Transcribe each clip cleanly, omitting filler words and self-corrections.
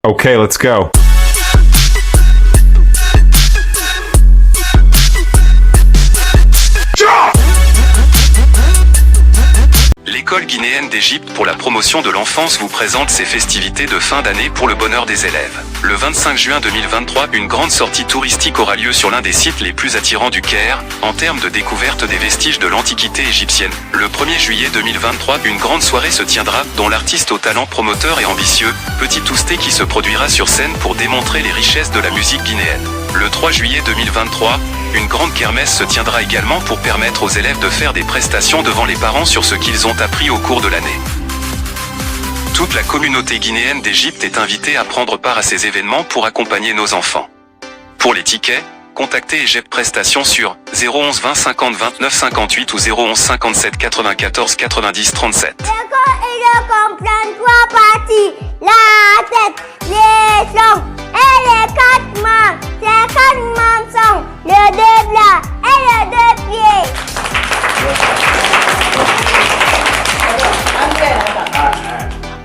Okay, let's go. L'école guinéenne d'Égypte pour la promotion de l'enfance vous présente ses festivités de fin d'année pour le bonheur des élèves. Le 25 juin 2023, une grande sortie touristique aura lieu sur l'un des sites les plus attirants du Caire, en termes de découverte des vestiges de l'antiquité égyptienne. Le 1er juillet 2023, une grande soirée se tiendra, dont l'artiste au talent promoteur et ambitieux, Petit Ousté qui se produira sur scène pour démontrer les richesses de la musique guinéenne. Le 3 juillet 2023, une grande kermesse se tiendra également pour permettre aux élèves de faire des prestations devant les parents sur ce qu'ils ont appris au cours de l'année. Toute la communauté guinéenne d'Égypte est invitée à prendre part à ces événements pour accompagner nos enfants. Pour les tickets, contactez EGEP Prestations sur 011 20 50 29 58 ou 011 57 94 90 37. Il comprend trois parties, la tête, les jambes et les quatre mains. Ces quatre mains sont le deux bras et les deux pieds.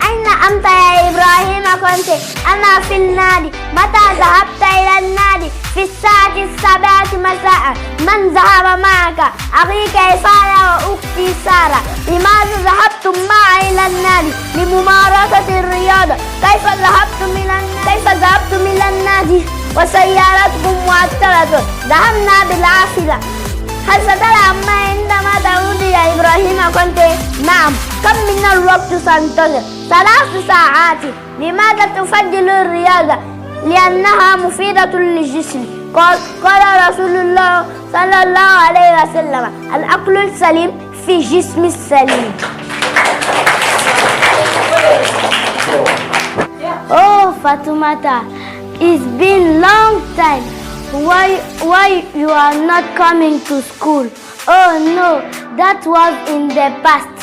أين أنت يا إبراهيم كنت؟ أنا في النادي. متى ذهبت إلى النادي؟ في الساعة 7 مساء. من ذهب معك؟ أخي كيسارة وأختي سارة. لماذا ذهبتم معي إلى النادي؟ لممارسة الرياضة. كيف ذهبتم إلى النادي؟ وسيارتكم معطلة. ذهبنا بالعاصفة. هل ستلعب معي عندما تعود يا إبراهيم كنت؟ نعم. كم من الوقت سنتظر؟ 3 ساعات. لماذا تفضل الرياضة؟ لأنها مفيدة للجسم. قال رسول الله صلى الله عليه وسلم: العقل السليم في جسم السليم. Oh Fatoumata, it's been long time. Why you are not coming to school? Oh no, that was in the past.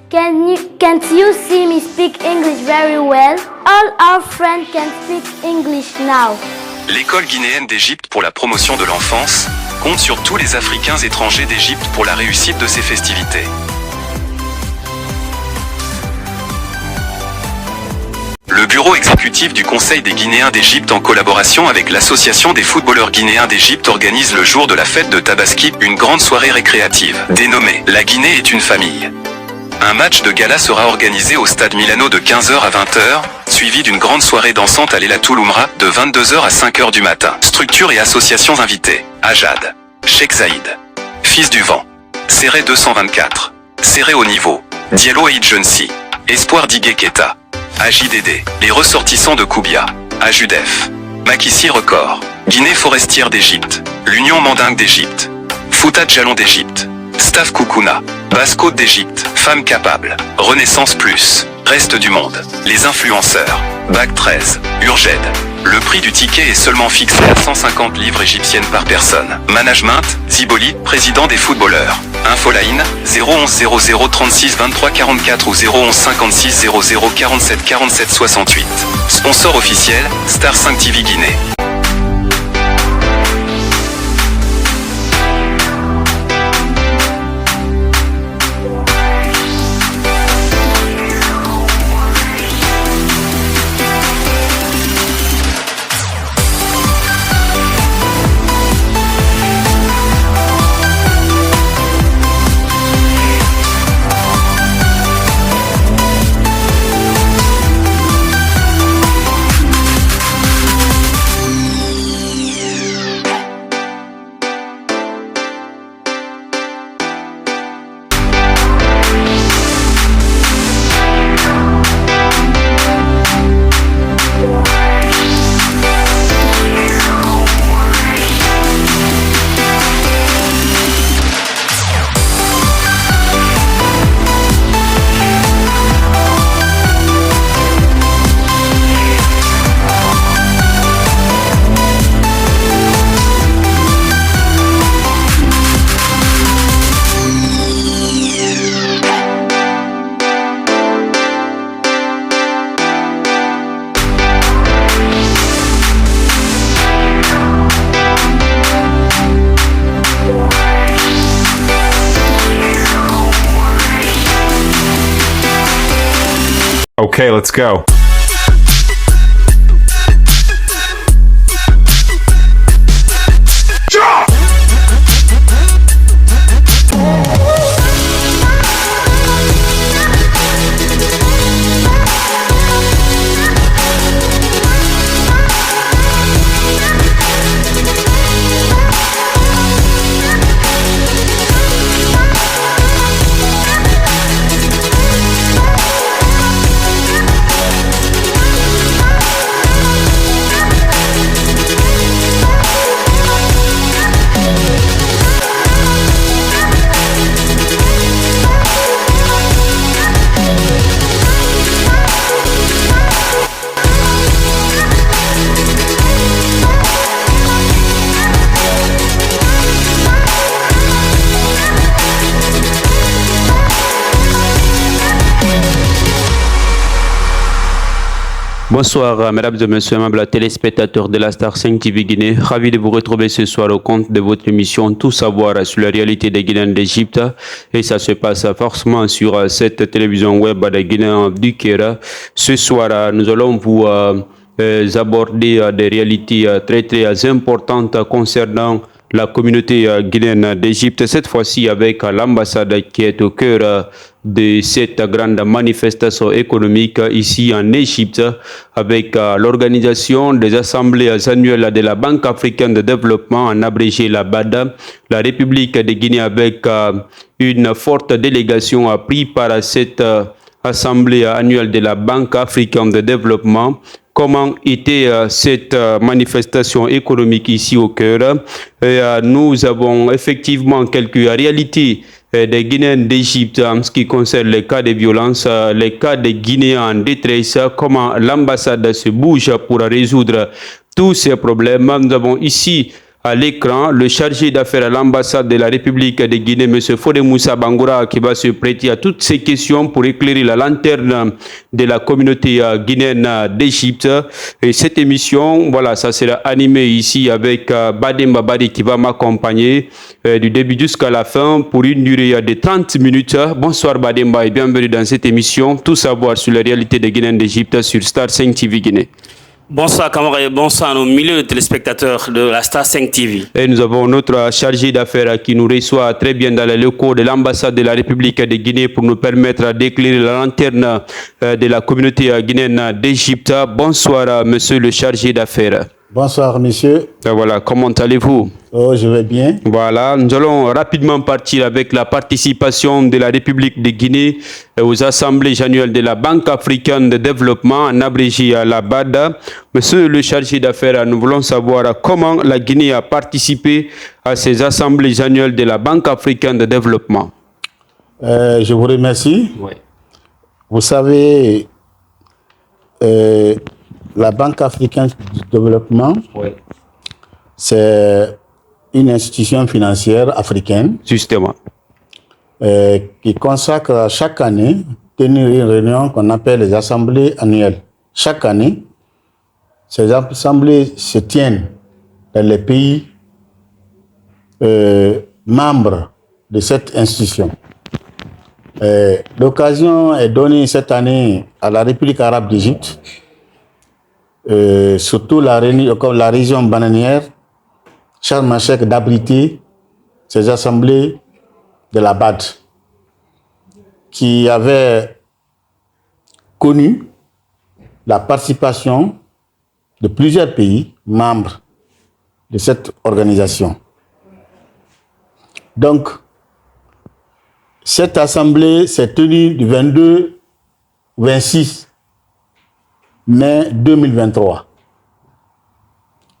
Can't you see me speak English very well? All our friends can speak English now. L'école guinéenne d'Égypte pour la promotion de l'enfance compte sur tous les Africains étrangers d'Égypte pour la réussite de ces festivités. Le bureau exécutif du Conseil des Guinéens d'Égypte en collaboration avec l'Association des footballeurs guinéens d'Égypte organise le jour de la fête de Tabaski une grande soirée récréative, dénommée « La Guinée est une famille ». Un match de gala sera organisé au stade Milano de 15h à 20h, suivi d'une grande soirée dansante à l'Elatul Umra de 22h à 5h du matin. Structures et associations invitées: Ajad, Cheikh Zaïd, Fils du Vent, Serré 224, Serré au niveau, Diallo et Idjensi, Espoir d'Igué Keta, AJDD, les ressortissants de Koubia, Ajudef, Makissi Record, Guinée forestière d'Égypte, l'Union Mandingue d'Égypte, Fouta Jalon d'Égypte, Staff Koukouna, Basse-Côte d'Égypte, Femmes Capables, Renaissance Plus, Reste du Monde, les influenceurs, Bac 13, Urged. Le prix du ticket est seulement fixé à 150 livres égyptiennes par personne. Management, Ziboli, président des footballeurs. Infoline, 011 00 36 23 44 ou 011 56 00 47 47 68. Sponsor officiel, Star 5 TV Guinée. Okay, let's go. Bonsoir, mesdames et messieurs, amables téléspectateurs de la Star 5 TV Guinée. Ravi de vous retrouver ce soir au compte de votre émission Tout savoir sur la réalité des Guinéens d'Égypte. Et ça se passe forcément sur cette télévision web des Guinéens du Caire. Ce soir, nous allons vous aborder des réalités très importantes concernant la communauté guinéenne d'Égypte, cette fois-ci avec l'ambassade qui est au cœur de cette grande manifestation économique ici en Égypte, avec l'organisation des assemblées annuelles de la Banque africaine de développement, en abrégé la BAD, la République de Guinée avec une forte délégation a pris par cette assemblée annuelle de la Banque africaine de développement. Comment était cette manifestation économique ici au cœur? Nous avons effectivement quelques réalités des Guinéens d'Égypte en ce qui concerne les cas de violence, les cas de Guinéens en détresse, comment l'ambassade se bouge pour résoudre tous ces problèmes. Nous avons ici à l'écran le chargé d'affaires à l'ambassade de la République de Guinée, M. Fodé Moussa Bangoura, qui va se prêter à toutes ces questions pour éclairer la lanterne de la communauté guinéenne d'Égypte. Et cette émission, voilà, ça sera animé ici avec Bademba Badi qui va m'accompagner du début jusqu'à la fin pour une durée de 30 minutes. Bonsoir Bademba et bienvenue dans cette émission Tout savoir sur la réalité des Guinéens d'Égypte sur Star 5 TV Guinée. Bonsoir Camara et bonsoir à nos milliers de téléspectateurs de la Star 5 TV. Et nous avons notre chargé d'affaires qui nous reçoit très bien dans les locaux de l'ambassade de la République de Guinée pour nous permettre d'éclairer la lanterne de la communauté guinéenne d'Égypte. Bonsoir monsieur le chargé d'affaires. Bonsoir, monsieur. Voilà, comment allez-vous? Oh, je vais bien. Voilà, nous allons rapidement partir avec la participation de la République de Guinée aux assemblées annuelles de la Banque africaine de développement, en abrégé à la BAD. Monsieur le chargé d'affaires, nous voulons savoir comment la Guinée a participé à ces assemblées annuelles de la Banque africaine de développement. Je vous remercie. Oui. Vous savez, la Banque africaine de développement, Oui. c'est une institution financière africaine. Justement. Qui consacre chaque année tenir une réunion qu'on appelle les assemblées annuelles. Chaque année, ces assemblées se tiennent dans les pays membres de cette institution. L'occasion est donnée cette année à la République arabe d'Égypte, surtout la région bananière, Sharm el-Sheikh, d'abriter ces assemblées de la BAD, qui avait connu la participation de plusieurs pays membres de cette organisation. Donc, cette assemblée s'est tenue du 22 au 26 mai 2023,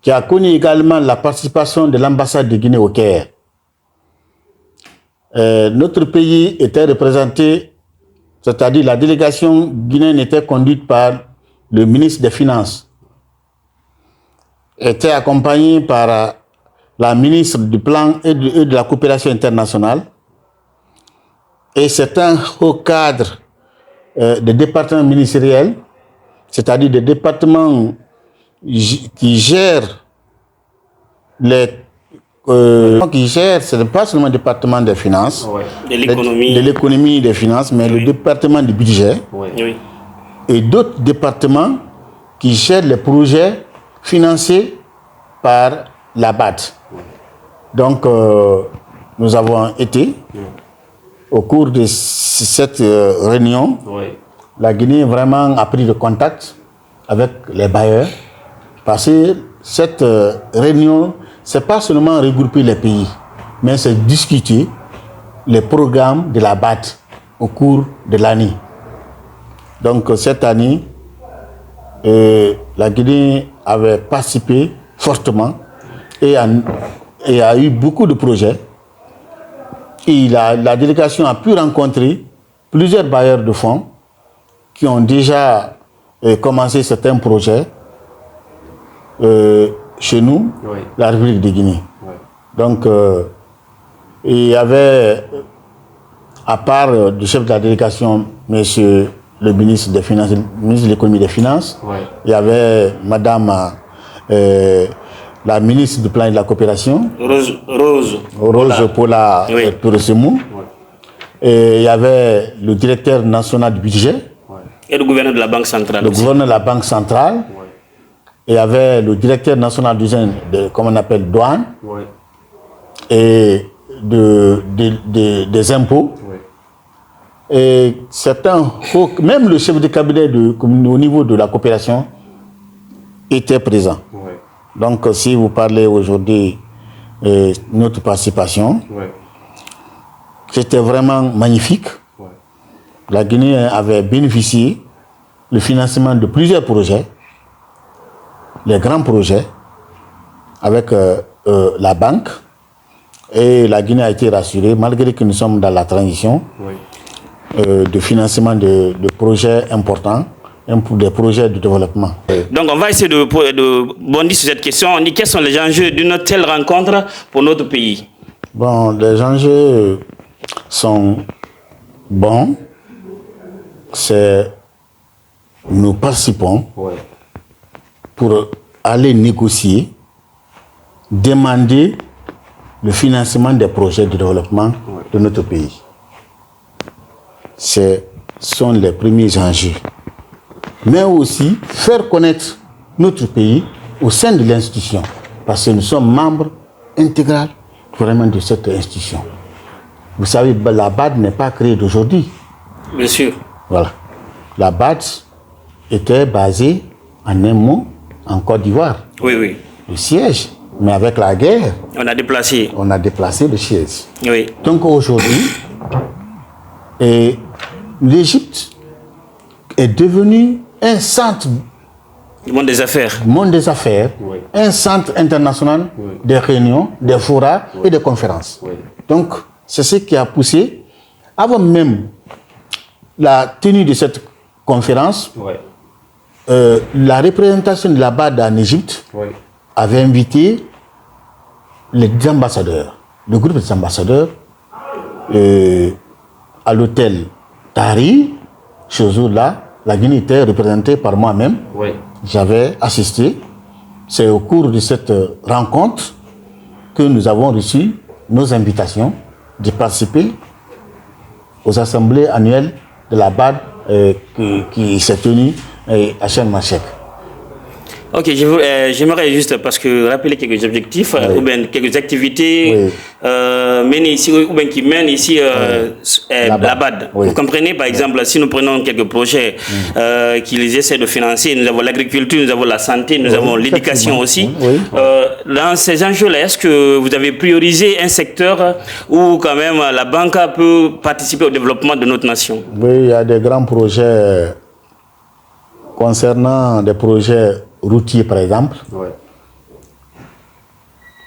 qui a connu également la participation de l'ambassade de Guinée au Caire. Notre pays était représenté, c'est-à-dire la délégation guinéenne était conduite par le ministre des Finances, était accompagnée par la ministre du Plan et de la Coopération internationale, et c'est un haut cadre des départements ministériels, c'est-à-dire des départements qui gèrent ce n'est pas seulement le département des finances, de l'économie et des finances, mais le département du budget, et d'autres départements qui gèrent les projets financés par la BAD. Donc, nous avons été, au cours de cette réunion, la Guinée vraiment a pris le contact avec les bailleurs, parce que cette réunion, ce n'est pas seulement regrouper les pays, mais c'est discuter les programmes de la BAD au cours de l'année. Donc cette année, la Guinée avait participé fortement et a eu beaucoup de projets. Et la délégation a pu rencontrer plusieurs bailleurs de fonds qui ont déjà commencé certains projets chez nous, la République de Guinée. Donc, il y avait, à part du chef de la délégation, M. le ministre des Finances, le ministre de l'économie et des Finances. Ouais. Il y avait madame la ministre du Plan et de la Coopération. Rose Paula oui. Tourosemou. Ouais. Et il y avait le directeur national du budget. Ouais. Et le gouverneur de la Banque centrale. Le gouverneur de la Banque centrale. Ouais. Et il y avait le directeur national comme on appelle, douane. Ouais. Et des impôts. Ouais. Et certains, même le chef de cabinet au niveau de la coopération était présent. Ouais. Donc, si vous parlez aujourd'hui de notre participation, ouais. C'était vraiment magnifique. Ouais. La Guinée avait bénéficié du financement de plusieurs projets, les grands projets, avec la banque. Et la Guinée a été rassurée, malgré que nous sommes dans la transition, oui. De financement de projets importants, des projets de développement. Donc on va essayer de bondir sur cette question. On dit quels sont les enjeux d'une telle rencontre pour notre pays? Bon, les enjeux sont bons. Nous participons ouais. Pour aller négocier, demander le financement des projets de développement de notre pays. Ce sont les premiers enjeux. Mais aussi faire connaître notre pays au sein de l'institution. Parce que nous sommes membres intégral vraiment de cette institution. Vous savez, la BAD n'est pas créée d'aujourd'hui. Bien sûr. Voilà. La BAD était basée en un mot en Côte d'Ivoire. Oui, oui. Le siège. Mais avec la guerre, on a déplacé le siège. Oui. Donc aujourd'hui, l'Égypte est devenue un centre du monde des affaires. Oui. Un centre international oui. Des réunions, des forats oui. Et des conférences. Oui. Donc c'est ce qui a poussé, avant même la tenue de cette conférence, oui. La représentation de la BAD en Égypte. Oui. Avait invité les ambassadeurs, le groupe des ambassadeurs, à l'hôtel Tahrir. Ce jour-là, la Guinée était représentée par moi-même. Oui. J'avais assisté. C'est au cours de cette rencontre que nous avons reçu nos invitations de participer aux assemblées annuelles de la BAD qui s'est tenue à Sharm el-Sheikh. Ok, j'aimerais juste parce que rappeler quelques objectifs oui. Ou bien quelques activités oui. Menées ici ou bien qui mènent ici la BAD. Oui. Vous comprenez, par exemple, si nous prenons quelques projets qu'ils essaient de financer, nous avons l'agriculture, nous avons la santé, nous avons l'éducation aussi. Oui. Dans ces enjeux-là, est-ce que vous avez priorisé un secteur où quand même la banque peut participer au développement de notre nation? Oui, il y a des grands projets concernant des projets routiers, par exemple. Ouais.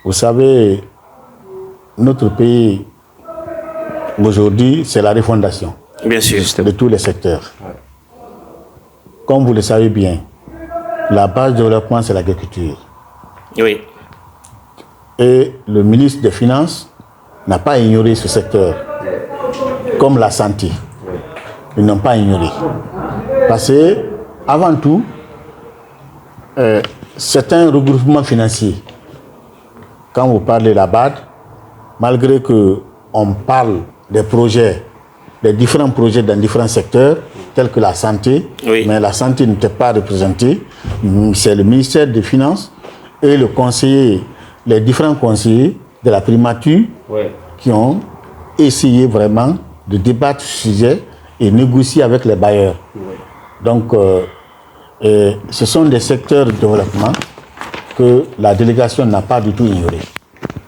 Vous savez, notre pays, aujourd'hui, c'est la refondation. Bien sûr. De tous les secteurs. Ouais. Comme vous le savez bien, la base de développement, c'est l'agriculture. Oui. Et le ministre des Finances n'a pas ignoré ce secteur, comme la santé. Ils n'ont pas ignoré. Parce que, avant tout, c'est un regroupement financier. Quand vous parlez de la BAD, malgré qu'on parle des projets, des différents projets dans différents secteurs, tels que la santé, oui. Mais la santé n'était pas représentée. C'est le ministère des Finances et les différents conseillers de la primature oui. Qui ont essayé vraiment de débattre ce sujet et négocier avec les bailleurs. Oui. Donc, ce sont des secteurs de développement que la délégation n'a pas du tout ignoré.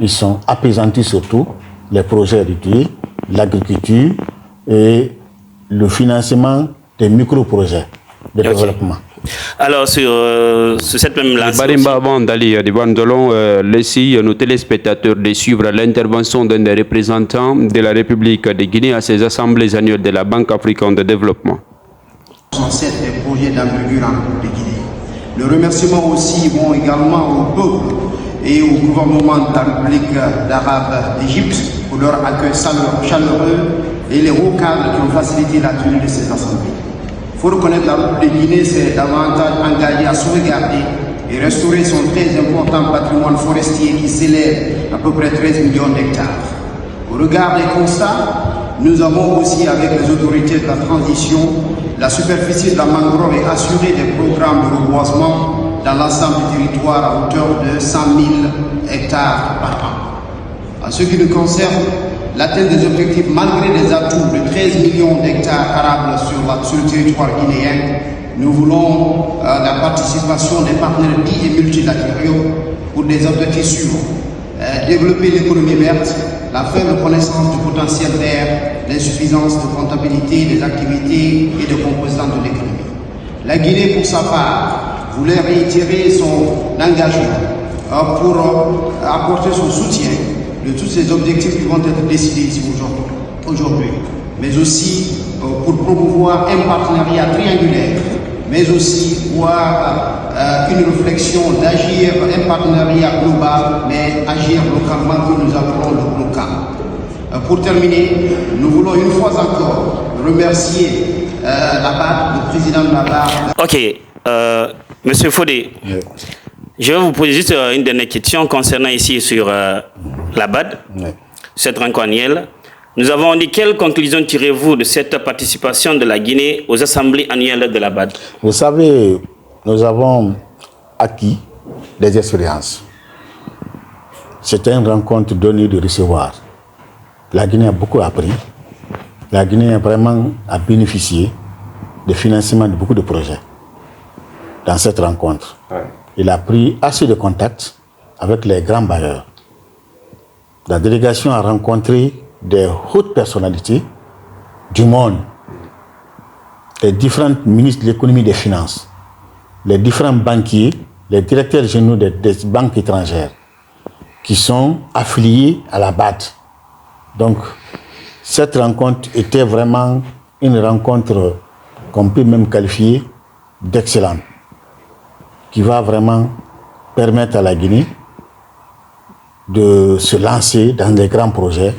Ils sont apaisantis surtout, les projets routiers, l'agriculture et le financement des micro-projets de développement. Alors, sur cette même lancée... Barimba, avant d'aller à Divan Dolon, laissez nos téléspectateurs de suivre l'intervention d'un des représentants de la République de Guinée à ces assemblées annuelles de la Banque africaine de développement. Sont sept projets d'envergure de Guinée. Le remerciement aussi vont également au peuple et au gouvernement de la République d'Arabe d'Égypte pour leur accueil chaleureux et les hauts cadres qui ont facilité la tenue de ces assemblées. faut reconnaître que la République de Guinée s'est davantage engagée à sauvegarder et restaurer son très important patrimoine forestier qui s'élève à peu près 13 millions d'hectares. Au regard des constats, nous avons aussi, avec les autorités de la transition, la superficie de la mangrove est assurée des programmes de reboisement dans l'ensemble du territoire à hauteur de 100 000 hectares par an. En ce qui nous concerne, l'atteinte des objectifs malgré les atouts de 13 millions d'hectares arables sur le territoire guinéen, nous voulons la participation des partenaires dits et multilatéraux pour des objectifs suivants. Développer l'économie verte, la faible connaissance du potentiel vert, l'insuffisance de comptabilité des activités et de composants de l'économie. La Guinée, pour sa part, voulait réitérer son engagement pour apporter son soutien de tous ces objectifs qui vont être décidés ici aujourd'hui, mais aussi pour promouvoir un partenariat triangulaire, mais aussi voir une réflexion d'agir un partenariat global, mais agir localement que nous appelons le local. Pour terminer, nous voulons une fois encore remercier la BAD, le président de la BAD. Ok, Monsieur Fodé, oui. Je vais vous poser juste une dernière question concernant ici sur la BAD, oui. Cette rencontre annuelle. Nous avons dit quelles conclusions tirez-vous de cette participation de la Guinée aux assemblées annuelles de la BAD? Vous savez, nous avons acquis des expériences. C'était une rencontre donnée de recevoir. La Guinée a beaucoup appris. La Guinée a vraiment bénéficié du financement de beaucoup de projets dans cette rencontre. Ouais. Il a pris assez de contacts avec les grands bailleurs. La délégation a rencontré des hautes personnalités du monde, les différents ministres de l'économie et des finances, les différents banquiers, les directeurs généraux des banques étrangères qui sont affiliés à la BAD. Donc, cette rencontre était vraiment une rencontre qu'on peut même qualifier d'excellente, qui va vraiment permettre à la Guinée de se lancer dans des grands projets,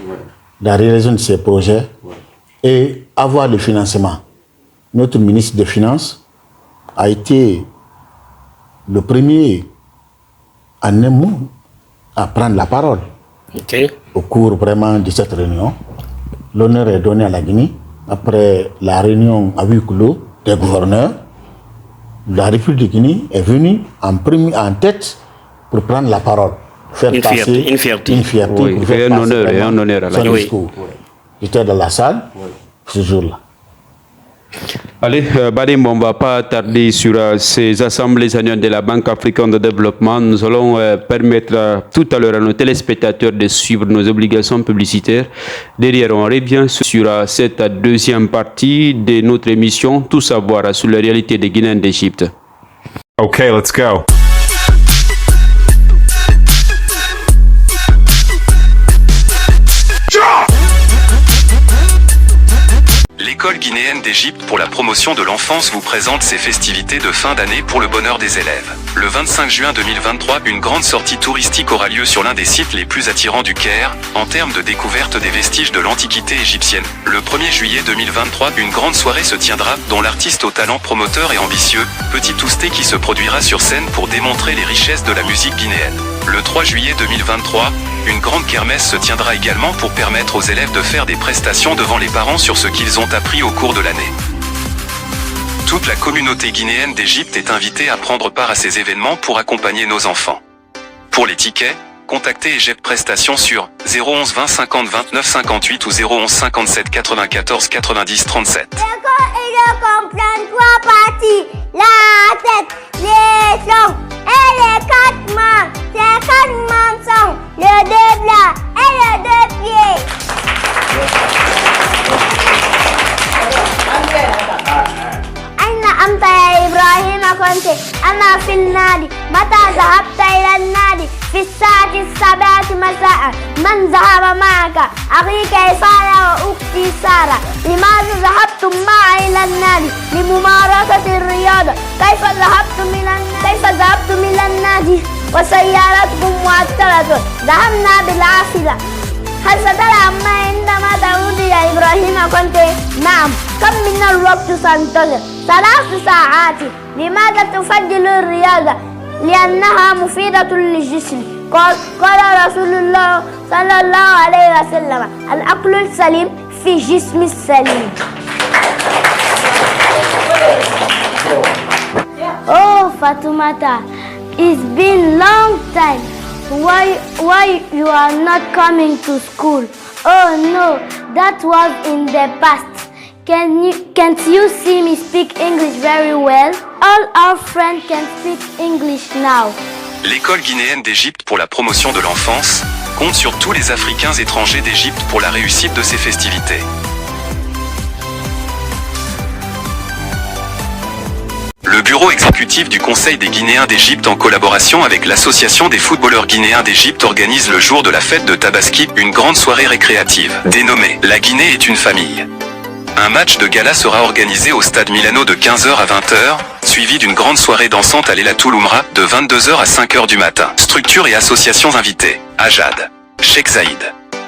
la réalisation de ces projets et avoir le financement. Notre ministre des Finances a été le premier en un mot à prendre la parole au cours vraiment de cette réunion. L'honneur est donné à la Guinée après la réunion à huis clos des gouverneurs. La République de Guinée est venue en tête pour prendre la parole. Faire passer une fierté. Oui, et un honneur à la Guinée. J'étais dans la salle ce jour-là. Allez, Badim, on ne va pas tarder sur ces assemblées annuelles de la Banque africaine de développement. Nous allons permettre tout à l'heure à nos téléspectateurs de suivre nos obligations publicitaires. Derrière, on revient sur cette deuxième partie de notre émission, Tout savoir sur la réalité des Guinéens d'Égypte. OK, let's go. L'école guinéenne d'Égypte pour la promotion de l'enfance vous présente ses festivités de fin d'année pour le bonheur des élèves. Le 25 juin 2023, une grande sortie touristique aura lieu sur l'un des sites les plus attirants du Caire, en termes de découverte des vestiges de l'antiquité égyptienne. Le 1er juillet 2023, une grande soirée se tiendra, dont l'artiste au talent promoteur et ambitieux, Petit Tousté qui se produira sur scène pour démontrer les richesses de la musique guinéenne. Le 3 juillet 2023, une grande kermesse se tiendra également pour permettre aux élèves de faire des prestations devant les parents sur ce qu'ils ont appris au cours de l'année. Toute la communauté guinéenne d'Égypte est invitée à prendre part à ces événements pour accompagner nos enfants. Pour les tickets, contactez Égypte Prestations sur 011 20 50 29 58 ou 011 57 94 90 37. Il comprend trois parties, la tête, les sons et les quatre mains. Ces quatre mains sont le deux bras et les deux pieds. أنت يا إبراهيم كنت أنا في النادي متى ذهبت إلى النادي في الساعة 7 مساء من ذهب معك أخيك إسارة وأختي سارة لماذا ذهبتم معي إلى النادي لممارسة الرياضة كيف ذهبتم إلى النادي وسيارتكم معطلة ذهبنا بالعاصفة هل ستلعب معي عندما تعود يا إبراهيم كنت نعم كم من الوقت سنتظر 3 ساعات. لماذا تفضل الرياضة؟ لأنها مفيدة للجسم. قال رسول الله صلى الله عليه وسلم: العقل السليم في جسم السليم. Oh Fatoumata, it's been long time. Why you are not coming to school? Oh no, that was in the past. Can't you see me speak English very well? All our friends can speak English now. L'école guinéenne d'Égypte pour la promotion de l'enfance compte sur tous les Africains étrangers d'Égypte pour la réussite de ces festivités. Le bureau exécutif du Conseil des Guinéens d'Égypte en collaboration avec l'Association des footballeurs guinéens d'Égypte organise le jour de la fête de Tabaski une grande soirée récréative, dénommée « La Guinée est une famille ». Un match de gala sera organisé au stade Milano de 15h à 20h, suivi d'une grande soirée dansante à l'Elatul Umra de 22h à 5h du matin. Structures et associations invitées: Ajad, Sheikh Zaïd,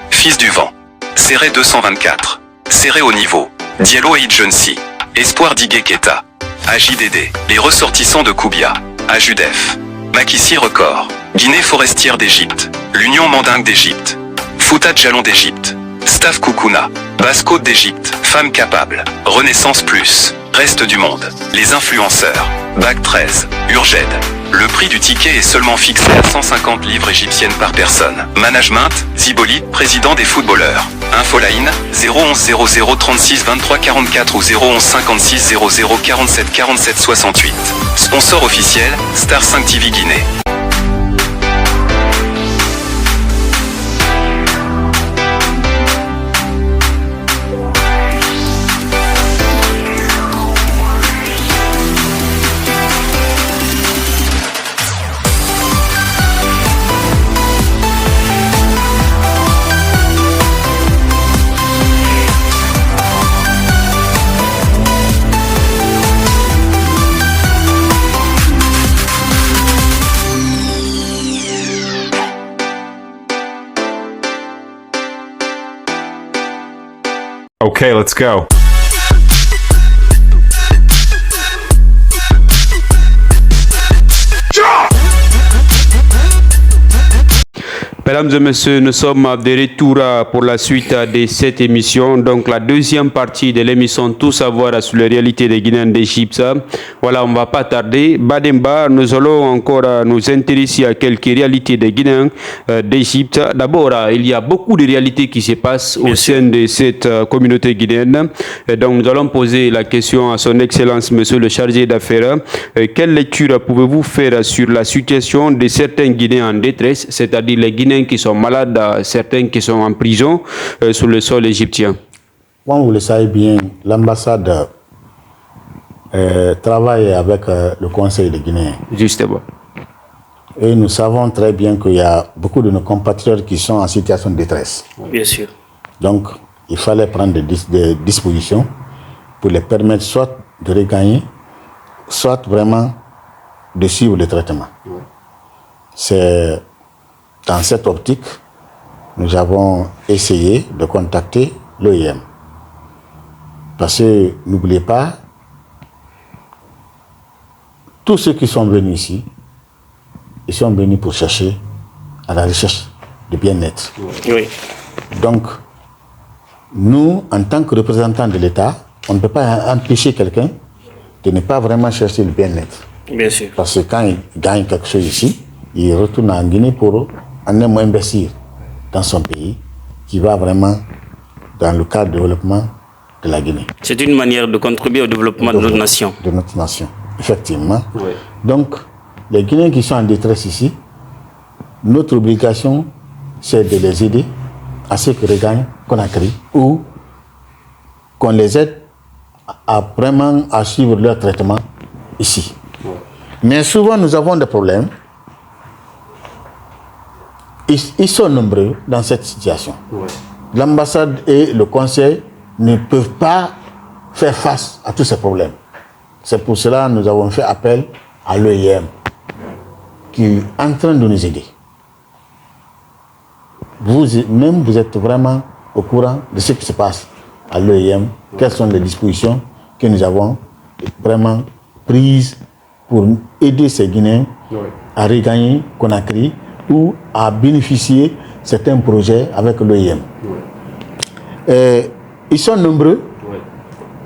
Fils du Vent, Serré 224, Serré au niveau, Diallo et Idjensi, Espoir d'Igué Keta, AJDD, les ressortissants de Koubia, Ajudef, Makissi Record, Guinée forestière d'Égypte, l'Union mandingue d'Égypte, Fouta Jalon d'Égypte, Staff Koukouna, Basse-Côte d'Égypte, Femmes capables, Renaissance Plus, Reste du monde, les influenceurs, Bac 13, Urged. Le prix du ticket est seulement fixé à 150 livres égyptiennes par personne. Management, Ziboli, président des footballeurs. Infoline, 011 00 36 23 44 ou 011 56 00 47 47 68. Sponsor officiel, Star 5 TV Guinée. Okay, let's go. Mesdames et messieurs, nous sommes de retour pour la suite de cette émission. Donc la deuxième partie de l'émission Tout savoir sur la réalité des Guinéens d'Égypte. Voilà, on ne va pas tarder. Bademba, nous allons encore nous intéresser à quelques réalités des Guinéens d'Égypte. D'abord, il y a beaucoup de réalités qui se passent au sein de cette communauté guinéenne. Donc nous allons poser la question à son Excellence, Monsieur le chargé d'affaires. Quelle lecture pouvez-vous faire sur la situation de certains Guinéens en détresse, c'est-à-dire les Guinéens qui sont malades, certains qui sont en prison sur le sol égyptien? Comme vous le savez bien, l'ambassade travaille avec le Conseil des Guinéens. Justement. Et nous savons très bien qu'il y a beaucoup de nos compatriotes qui sont en situation de détresse. Bien sûr. Donc, il fallait prendre des dispositions pour les permettre soit de regagner, soit vraiment de suivre le traitement. C'est dans cette optique, nous avons essayé de contacter l'OIM. Parce que, n'oubliez pas, tous ceux qui sont venus ici, ils sont venus pour chercher à la recherche de bien-être. Oui. Donc, nous, en tant que représentants de l'État, on ne peut pas empêcher quelqu'un de ne pas vraiment chercher le bien-être. Bien sûr. Parce que quand il gagne quelque chose ici, il retourne en Guinée pour en investir dans son pays, qui va vraiment dans le cadre du développement de la Guinée. C'est une manière de contribuer au développement de notre nation. De notre nation, effectivement. Oui. Donc, les Guinéens qui sont en détresse ici, notre obligation, c'est de les aider à ce qu'ils regagnent Conakry ou qu'on les aide à vraiment à suivre leur traitement ici. Oui. Mais souvent, nous avons des problèmes. Ils sont nombreux dans cette situation. Oui. L'ambassade et le conseil ne peuvent pas faire face à tous ces problèmes. C'est pour cela que nous avons fait appel à l'OIM qui est en train de nous aider. Vous-même, vous êtes vraiment au courant de ce qui se passe à l'OIM, quelles sont les dispositions que nous avons vraiment prises pour aider ces Guinéens à regagner Conakry ou à bénéficier de certains projets avec l'OIM. Ils sont nombreux.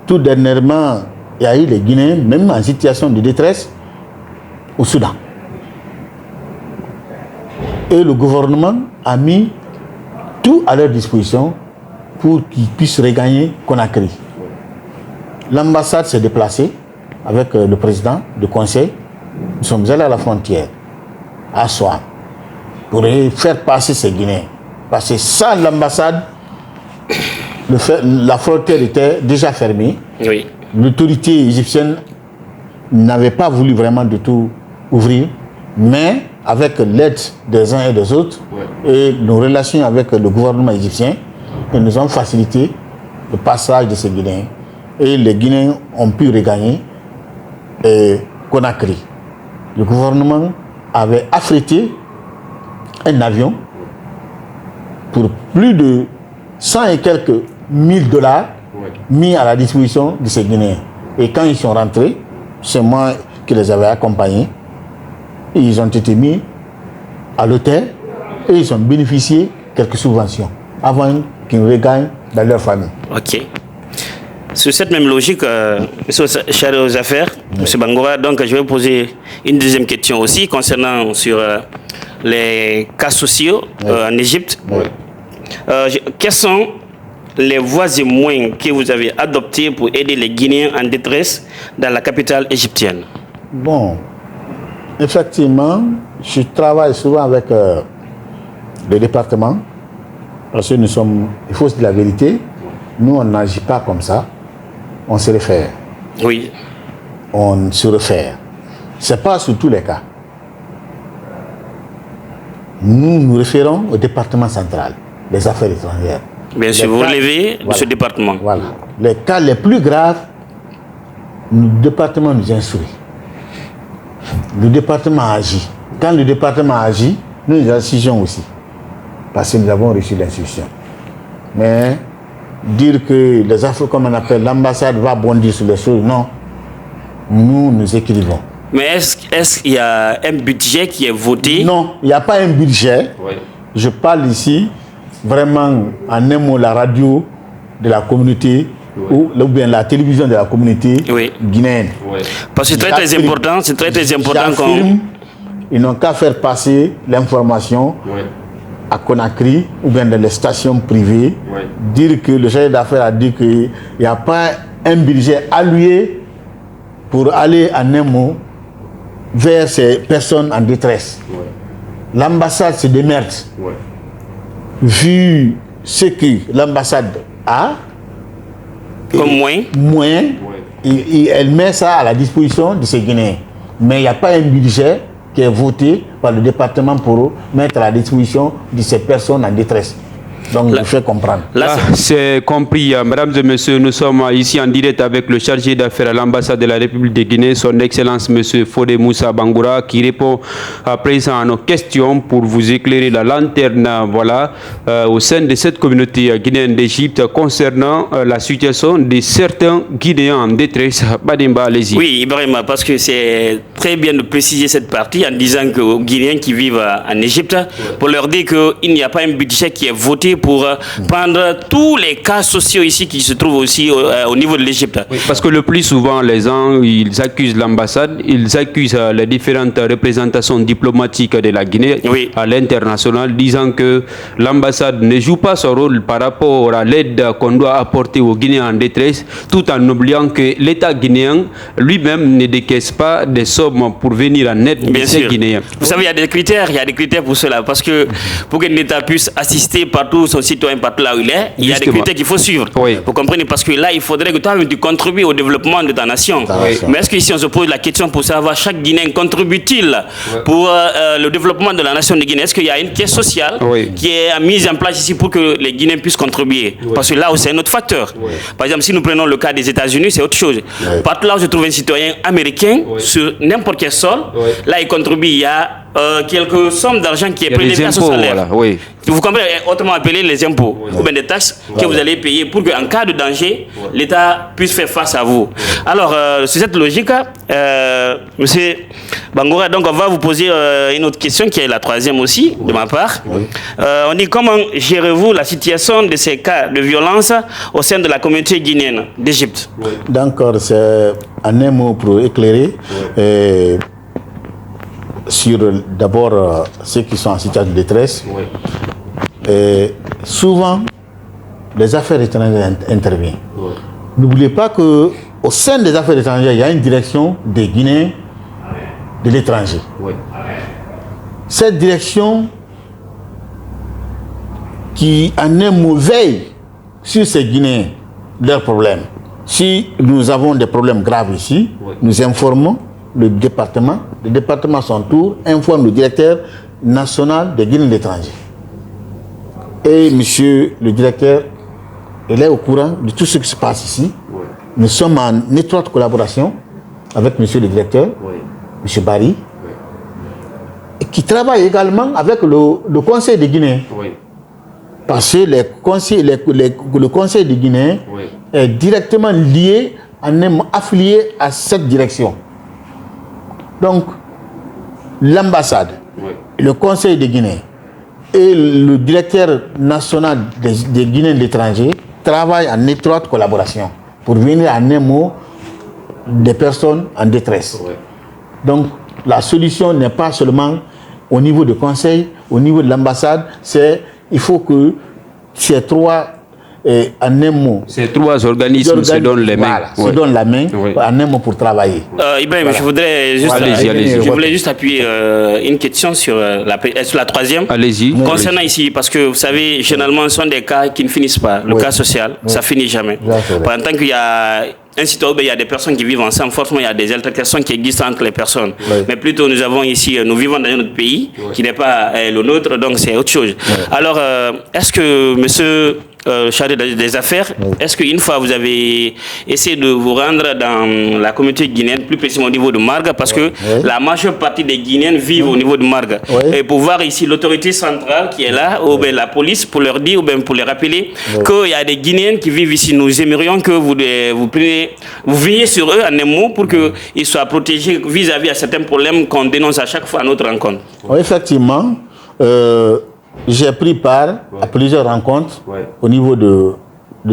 Tout dernièrement, il y a eu les Guinéens, même en situation de détresse, au Soudan. Et le gouvernement a mis tout à leur disposition pour qu'ils puissent regagner Conakry. L'ambassade s'est déplacée avec le président du conseil. Nous sommes allés à la frontière, à Soa, pour faire passer ces Guinéens. Parce que sans l'ambassade, la frontière était déjà fermée. Oui. L'autorité égyptienne n'avait pas voulu vraiment du tout ouvrir, mais avec l'aide des uns et des autres et nos relations avec le gouvernement égyptien, ils nous ont facilité le passage de ces Guinéens. Et les Guinéens ont pu regagner Conakry. Le gouvernement avait affrété un avion pour plus de 100 et quelques $1000 mis à la disposition de ces Guinéens. Et quand ils sont rentrés, c'est moi qui les avais accompagnés. Et ils ont été mis à l'hôtel et ils ont bénéficié de quelques subventions avant qu'ils regagnent dans leur famille. Ok. Sur cette même logique, monsieur chargé aux affaires, monsieur Bangoura, donc je vais poser une deuxième question aussi concernant sur les cas sociaux en Égypte. Quels sont les voies et moyens que vous avez adoptés pour aider les Guinéens en détresse dans la capitale égyptienne? Bon, effectivement, je travaille souvent avec le département parce que nous sommes, il faut se dire la vérité, nous on n'agit pas comme ça, on se réfère. Oui. On se réfère. Ce n'est pas sur tous les cas. Nous nous référons au département central des affaires étrangères. Bien sûr, vous relevez de ce département. Voilà. Les cas les plus graves, le département nous instruit. Le département agit. Quand le département agit, nous agissions aussi. Parce que nous avons reçu l'instruction. Mais dire que les affaires, comme on appelle, l'ambassade va bondir sur les choses, non. Nous écrivons. Mais est-ce qu'il y a un budget qui est voté? Non, il n'y a pas un budget. Oui. Je parle ici vraiment en un mot la radio de la communauté ou bien la télévision de la communauté guinéenne. Oui. Parce que c'est très important, c'est très important. Ils n'ont qu'à faire passer l'information à Conakry ou bien dans les stations privées, dire que le chef d'affaires a dit qu'il n'y a pas un budget alloué pour aller en un mot vers ces personnes en détresse. L'ambassade se démerde. Vu ce que l'ambassade a, comme moins elle met ça à la disposition de ces Guinéens. Mais il n'y a pas un budget qui est voté par le département pour mettre à la disposition de ces personnes en détresse. Donc, je fais comprendre. Là, c'est compris. Mesdames et messieurs, nous sommes ici en direct avec le chargé d'affaires à l'ambassade de la République de Guinée, son Excellence M. Fodé Moussa Bangoura, qui répond à présent à nos questions pour vous éclairer la lanterne au sein de cette communauté guinéenne d'Égypte concernant la situation de certains Guinéens en détresse. Badimba, allez-y. Oui, Ibrahima, parce que c'est très bien de préciser cette partie en disant qu'aux Guinéens qui vivent en Égypte, pour leur dire qu'il n'y a pas un budget qui est voté pour prendre tous les cas sociaux ici qui se trouvent aussi au niveau de l'Égypte. Oui, parce que le plus souvent, les gens, ils accusent l'ambassade, ils accusent les différentes représentations diplomatiques de la Guinée à l'international, disant que l'ambassade ne joue pas son rôle par rapport à l'aide qu'on doit apporter aux Guinéens en détresse, tout en oubliant que l'État guinéen lui-même ne décaisse pas des sommes pour venir en aide de ces Guinéens. Vous savez, il y a des critères pour cela, parce que pour qu'un État puisse assister partout son citoyen partout là où il est, il y a des critères qu'il faut suivre. Vous comprenez? Parce que là, il faudrait que toi-même tu contribues au développement de ta nation. Mais est-ce qu'ici on se pose la question pour savoir chaque Guinéen contribue-t-il pour le développement de la nation de Guinée? Est-ce qu'il y a une caisse sociale qui est mise en place ici pour que les Guinéens puissent contribuer? Parce que là, c'est un autre facteur. Par exemple, si nous prenons le cas des États-Unis, c'est autre chose. Partout là où se trouve un citoyen américain, sur n'importe quel sol, là il contribue, il y a quelques sommes d'argent qui est prélevé à ce salaire. Voilà, oui. Vous comprenez, autrement appelé les impôts, ou bien des taxes que vous allez payer pour qu'en cas de danger, l'État puisse faire face à vous. Alors, sur cette logique, monsieur Bangoura, donc on va vous poser une autre question qui est la troisième aussi, de ma part. On dit comment gérez-vous la situation de ces cas de violence au sein de la communauté guinéenne d'Égypte? D'accord, c'est un mot pour éclairer. Sur d'abord ceux qui sont en situation de détresse. Et souvent, les affaires étrangères interviennent. N'oubliez pas qu'au sein des affaires étrangères, il y a une direction des Guinéens de l'étranger. Cette direction qui en un mot veille sur ces Guinéens, leurs problèmes. Si nous avons des problèmes graves ici, nous informons le département. Le département, à son tour, informe le directeur national des Guinéens de l'étranger. Et monsieur le directeur, il est au courant de tout ce qui se passe ici. Nous sommes en étroite collaboration avec monsieur le directeur, monsieur Barry, et qui travaille également avec le Conseil des Guinéens. Parce que le Conseil des Guinéens est directement lié, affilié à cette direction. Donc, l'ambassade, le Conseil des Guinéens et le directeur national des Guinéens de l'étranger travaillent en étroite collaboration pour venir en un mot des personnes en détresse. Donc, la solution n'est pas seulement au niveau du Conseil, au niveau de l'ambassade, il faut que ces trois en un mot. Ces trois organismes se donnent les mains. Voilà, se donnent la main en un mot pour travailler. Ibrahim, je voudrais juste appuyer une question sur la troisième. Allez-y. Concernant ici, parce que vous savez, généralement, ce sont des cas qui ne finissent pas. Le cas social, ça finit jamais. Pendant qu'il y a un citoyen, il y a des personnes qui vivent ensemble, forcément il y a des altercations qui existent entre les personnes. Mais plutôt nous avons ici, nous vivons dans un autre pays qui n'est pas le nôtre, donc c'est autre chose. Alors, est-ce que monsieur chargé des affaires, est-ce qu'une fois vous avez essayé de vous rendre dans la communauté guinéenne, plus précisément au niveau de Marga, parce que la majeure partie des Guinéens vivent au niveau de Marga, et pour voir ici l'autorité centrale qui est là, ou bien la police, pour leur dire, ou bien pour les rappeler qu'il y a des Guinéens qui vivent ici, nous aimerions que vous veillez sur eux en un mot pour qu'ils soient protégés vis-à-vis à certains problèmes qu'on dénonce à chaque fois à notre rencontre. Oui, effectivement. J'ai pris part à plusieurs rencontres au niveau de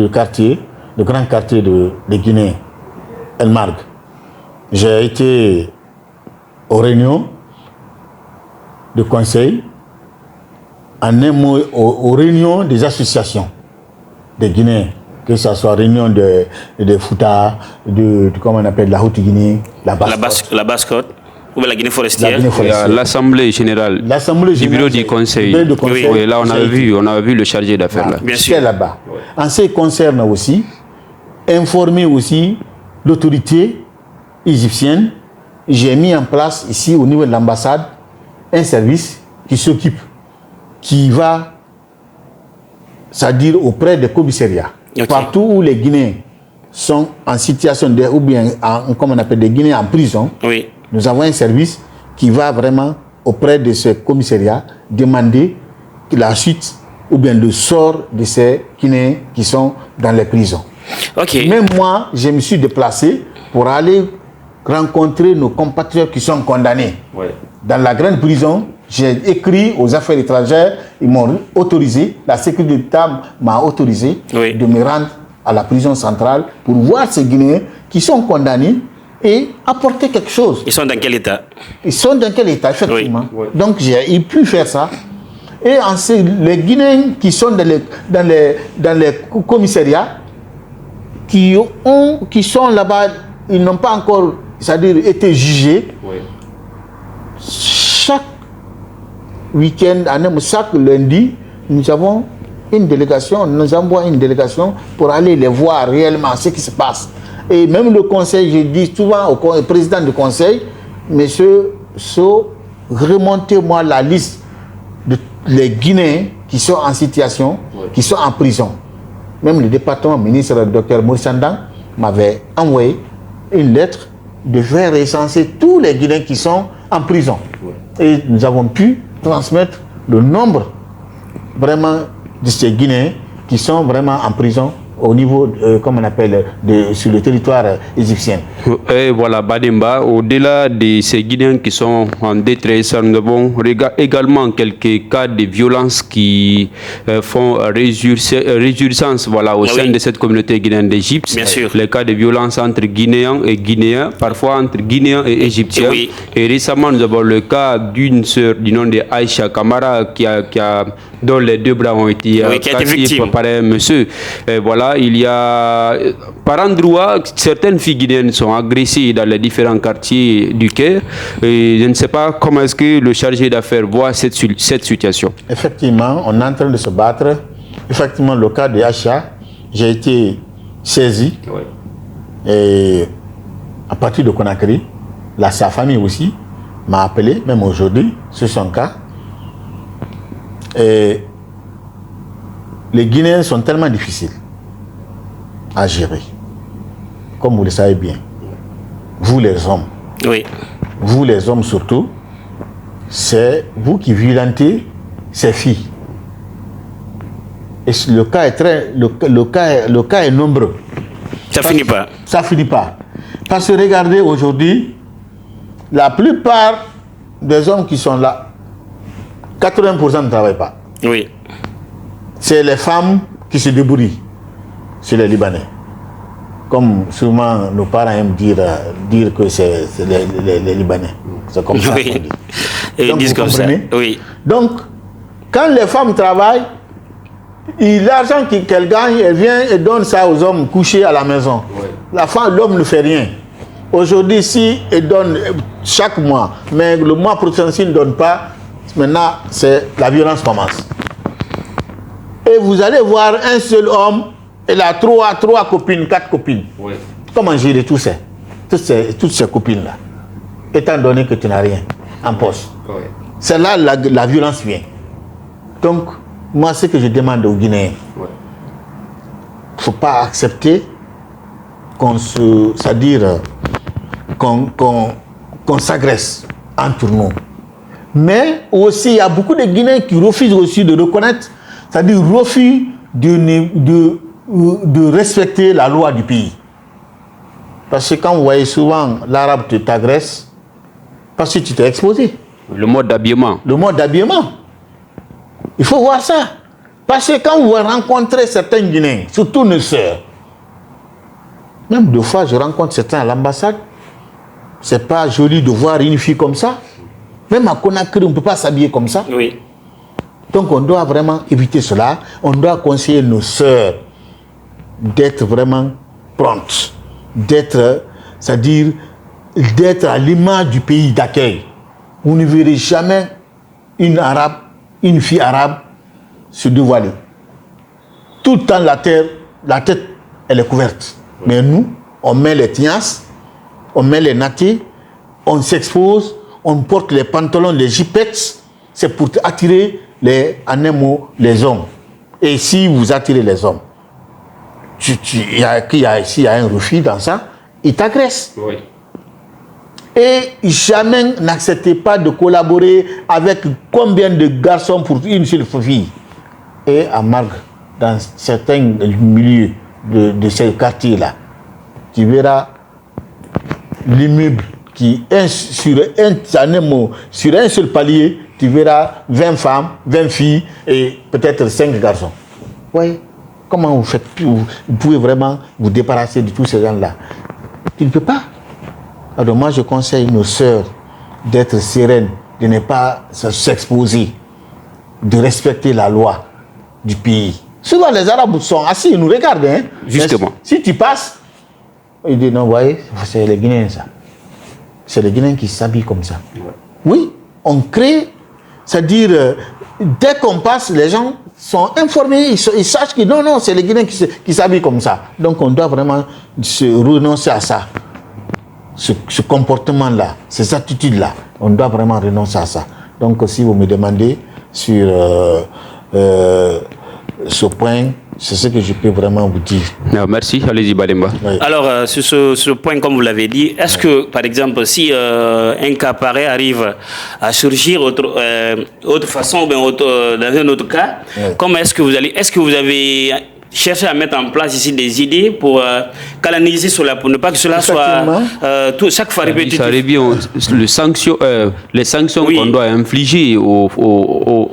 quartier, de grands quartiers de Guinée, El Marg. J'ai été aux réunions de conseil, en un mot, aux réunions des associations des Guinéens, que ce soit réunion de Fouta, comment on appelle, la Haute-Guinée, la Basse-Côte. Ou la Guinée forestière. L'Assemblée générale. Du bureau du conseil. Oui, là, on a vu le chargé d'affaires là. Bien sûr. Là-bas. En ce qui concerne aussi, informer aussi l'autorité égyptienne, j'ai mis en place ici, au niveau de l'ambassade, un service qui s'occupe, qui va, c'est-à-dire auprès des commissariats. Partout où les Guinéens sont en situation de, ou bien, comme on appelle des Guinéens en prison, nous avons un service qui va vraiment auprès de ce commissariat demander la suite ou bien le sort de ces Guinéens qui sont dans les prisons. Même moi, je me suis déplacé pour aller rencontrer nos compatriotes qui sont condamnés. Dans la grande prison, j'ai écrit aux affaires étrangères, ils m'ont autorisé, la sécurité d'État m'a autorisé de me rendre à la prison centrale pour voir ces Guinéens qui sont condamnés et apporter quelque chose. Ils sont dans quel état? Ils sont dans quel état, effectivement. Donc j'ai pu faire ça. Et les Guinéens qui sont dans les commissariats, qui sont là-bas, ils n'ont pas encore, c'est-à-dire été jugés. Chaque week-end, chaque lundi, nous avons une délégation, nous envoyons une délégation pour aller les voir réellement ce qui se passe. Et même le conseil, je dis souvent au président du conseil, monsieur So, remontez-moi la liste des Guinéens qui sont en situation, qui sont en prison. Même le département ministre, le docteur Moussandang, m'avait envoyé une lettre de faire recenser tous les Guinéens qui sont en prison. Et nous avons pu transmettre le nombre vraiment de ces Guinéens qui sont vraiment en prison au niveau, comme on appelle, sur le territoire égyptien. Et voilà, Bademba, au-delà de ces Guinéens qui sont en détresse, nous avons également quelques cas de violence qui font résurgence au sein de cette communauté guinéenne d'Égypte. Bien sûr. Les cas de violence entre Guinéens et Guinéens, parfois entre Guinéens et Égyptiens. Oui. Et récemment, nous avons le cas d'une sœur du nom de Aïcha Kamara dont les 2 bras ont été cassés par un monsieur. Et voilà, il y a par endroit certaines filles guinéennes sont agressées dans les différents quartiers du Caire. Et je ne sais pas comment est-ce que le chargé d'affaires voit cette situation. Effectivement, on est en train de se battre. Effectivement, le cas de Aïcha, j'ai été saisi. Et à partir de Conakry, sa famille aussi m'a appelé, même aujourd'hui, sur son cas. Et les Guinéens sont tellement difficiles à gérer, comme vous le savez bien. Vous les hommes, vous les hommes surtout, c'est vous qui violentez ces filles. Et le cas est nombreux. Ça finit pas. Ça finit pas. Parce que regardez aujourd'hui, la plupart des hommes qui sont là, 80% ne travaillent pas. Oui. C'est les femmes qui se débrouillent. C'est les Libanais. Comme souvent nos parents aiment dire que c'est les Libanais. C'est comme ça qu'on dit. Et ils disent comme ça. Oui. Donc, quand les femmes travaillent, l'argent qu'elles gagnent, elles viennent et donnent ça aux hommes couchés à la maison. L'homme ne fait rien. Aujourd'hui, si elle donne chaque mois, mais le mois prochain, s'il ne donne pas, maintenant, c'est la violence commence. Et vous allez voir un seul homme, il a trois copines, 4 copines. Comment gérer toutes ces copines-là, étant donné que tu n'as rien en poche. C'est là la violence vient. Donc, moi, ce que je demande aux Guinéens, il ne faut pas accepter qu'on s'agresse entre nous. Mais aussi, il y a beaucoup de Guinéens qui refusent aussi de reconnaître, c'est-à-dire refusent de respecter la loi du pays. Parce que quand vous voyez souvent l'arabe t'agresse, parce que tu t'es exposé. Le mode d'habillement. Le mode d'habillement. Il faut voir ça. Parce que quand vous rencontrez certains Guinéens, surtout nos sœurs, même 2 fois je rencontre certains à l'ambassade, c'est pas joli de voir une fille comme ça. Même à Conakry, on ne peut pas s'habiller comme ça. Oui. Donc on doit vraiment éviter cela. On doit conseiller nos sœurs d'être vraiment promptes, c'est-à-dire d'être à l'image du pays d'accueil. Vous ne verrez jamais une fille arabe se dévoiler. Tout le temps la tête, elle est couverte. Mais nous, on met les tias, on met les natis, on s'expose, on porte les pantalons, les jipettes, c'est pour attirer les hommes. Et si vous attirez les hommes, s'il y a un refus dans ça, ils t'agressent. Oui. Et jamais n'acceptez pas de collaborer avec combien de garçons pour une seule fille. Et à Margue, dans certains milieux de ces quartiers-là, tu verras l'immeuble qui est sur un seul palier, tu verras 20 femmes, 20 filles et peut-être 5 garçons. Oui. Comment vous faites? Vous pouvez vraiment vous débarrasser de tous ces gens-là? Tu ne peux pas. Alors moi, je conseille nos sœurs d'être sereines, de ne pas s'exposer, de respecter la loi du pays. Souvent, les Arabes sont assis, ils nous regardent. Hein? Justement. Mais si tu passes, ils disent non, vous voyez, c'est les Guinéens, ça. C'est les Guinéens qui s'habillent comme ça. Ouais. Oui, on crée, c'est-à-dire, dès qu'on passe, les gens sont informés, ils sachent que non, c'est les Guinéens qui s'habillent comme ça. Donc, on doit vraiment se renoncer à ça. Ce comportement-là, ces attitudes-là, on doit vraiment renoncer à ça. Donc, si vous me demandez sur ce point, C'est ce que je peux vraiment vous dire. Non, merci, allez-y Bademba. Oui. Alors, sur ce point, comme vous l'avez dit, est-ce que, par exemple, si un cas pareil arrive à surgir autre façon, ou bien dans un autre cas, comment est-ce que vous avez cherché à mettre en place ici des idées pour canaliser cela, pour ne pas que cela soit chaque fois répétitif? Ça revient les sanctions qu'on doit infliger